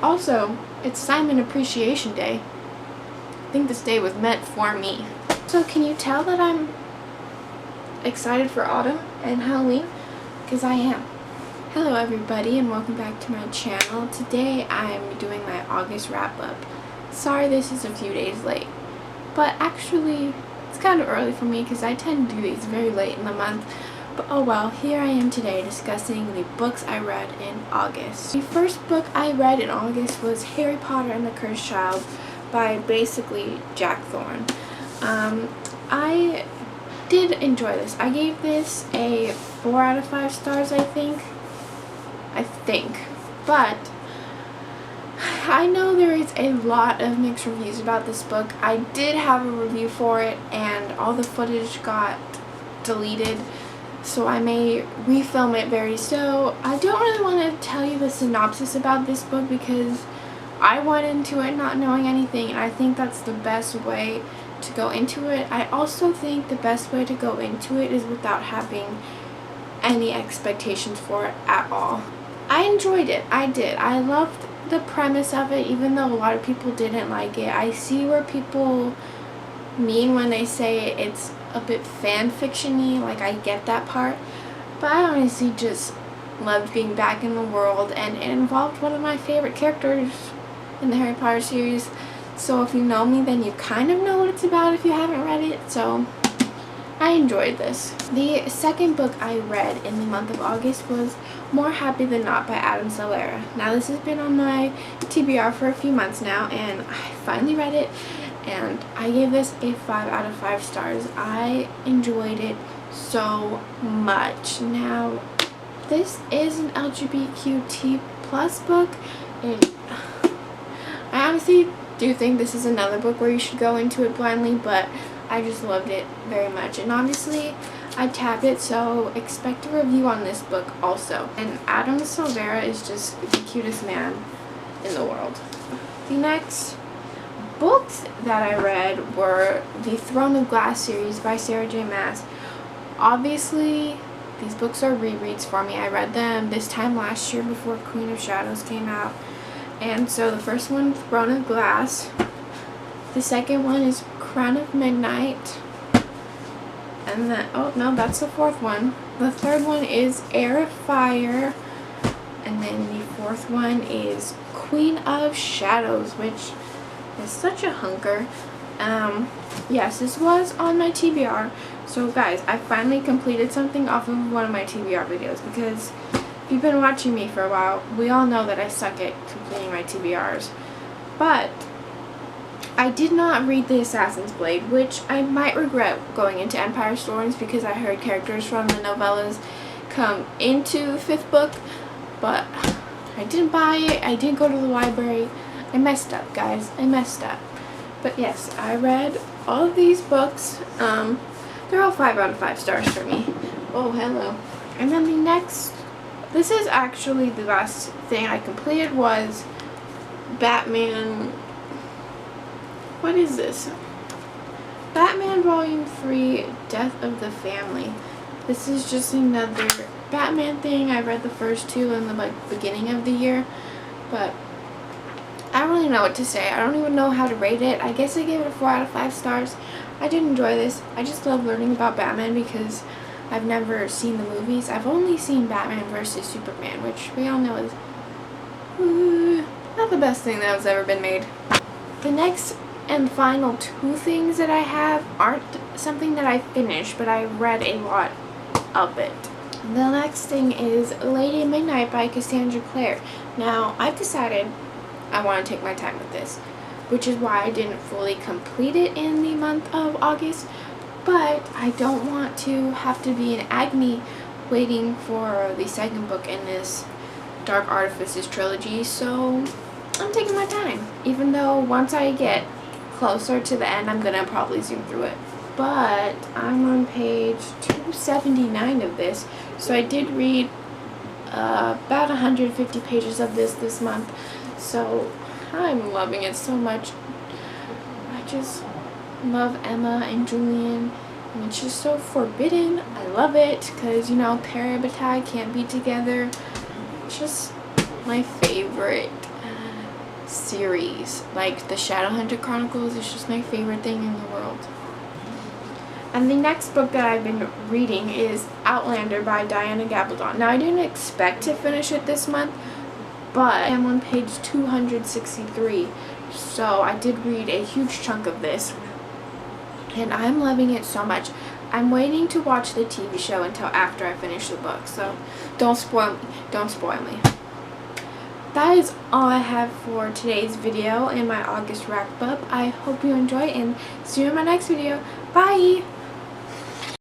Also, it's Simon Appreciation Day. I think this day was meant for me. So can you tell that I'm excited for autumn and Halloween? Because I am. Hello everybody and welcome back to my channel. Today I'm doing my August wrap up. Sorry this is a few days late, but actually it's kind of early for me because I tend to do these very late in the month. But oh well, here I am today discussing the books I read in August. The first book I read in August was Harry Potter and the Cursed Child by basically Jack Thorne. I did enjoy this. I gave this a 4 out of 5 stars, I think. But I know there is a lot of mixed reviews about this book. I did have a review for it and all the footage got deleted, so I may refilm it very soon. I don't really want to tell you the synopsis about this book because I went into it not knowing anything, and I think that's the best way to go into it. I also think the best way to go into it is without having any expectations for it at all. I enjoyed it. I did. I loved the premise of it, even though a lot of people didn't like it. I see where people mean when they say it's a bit fan fiction-y, like I get that part, but I honestly just loved being back in the world, and it involved one of my favorite characters in the Harry Potter series. So if you know me, then you kind of know what it's about if you haven't read it. So I enjoyed this. The second book I read in the month of August was More Happy Than Not by Adam Salera. Now this has been on my TBR for a few months now, and I finally read it, and I gave this a 5 out of 5 stars. I enjoyed it so much. Now this is an LGBTQ plus book, and I honestly do think this is another book where you should go into it blindly, but I just loved it very much. And obviously I tabbed it, so expect a review on this book also. And Adam Salera is just the cutest man in the world. The next books that I read were the Throne of Glass series by Sarah J. Maas. Obviously these books are rereads for me. I read them this time last year before Queen of Shadows came out. And so the first one, Throne of Glass. The second one is Crown of Midnight. And then, oh no, that's the fourth one. The third one is Heir of Fire. And then the fourth one is Queen of Shadows, which is such a hunker. Yes, this was on my TBR. So guys, I finally completed something off of one of my TBR videos, because if you've been watching me for a while, we all know that I suck at completing my TBRs. But I did not read The Assassin's Blade, which I might regret going into Empire Storms because I heard characters from the novellas come into the 5th book, but I didn't buy it. I didn't go to the library. I messed up, guys. I messed up. But yes, I read all of these books. They're all 5 out of 5 stars for me. Oh, hello. And then the next, this is actually the last thing I completed, was Batman. What is this? Batman Volume 3, Death of the Family. This is just another Batman thing. I read the first 2 in the beginning of the year, but I don't really know what to say. I don't even know how to rate it. I guess I gave it a 4 out of 5 stars. I did enjoy this. I just love learning about Batman because I've never seen the movies. I've only seen Batman vs. Superman, which we all know is not the best thing that has ever been made. The next and final 2 things that I have aren't something that I finished, but I read a lot of it. The next thing is Lady Midnight by Cassandra Clare. Now, I've decided I want to take my time with this, which is why I didn't fully complete it in the month of August, but I don't want to have to be in agony waiting for the second book in this Dark Artifices trilogy, so I'm taking my time, even though once I get closer to the end, I'm gonna probably zoom through it. But I'm on page 279 of this, so I did read about 150 pages of this month, so I'm loving it so much. I just love Emma and Julian, and it's just so forbidden. I love it because, you know, Parabatai can't be together. It's just my favorite. series. Like the Shadowhunter Chronicles is just my favorite thing in the world. And the next book that I've been reading is Outlander by Diana Gabaldon. Now I didn't expect to finish it this month, but I'm on page 263. So I did read a huge chunk of this, and I'm loving it so much. I'm waiting to watch the TV show until after I finish the book, so don't spoil me. Don't spoil me. That is all I have for today's video and my August wrap up. I hope you enjoy and see you in my next video. Bye!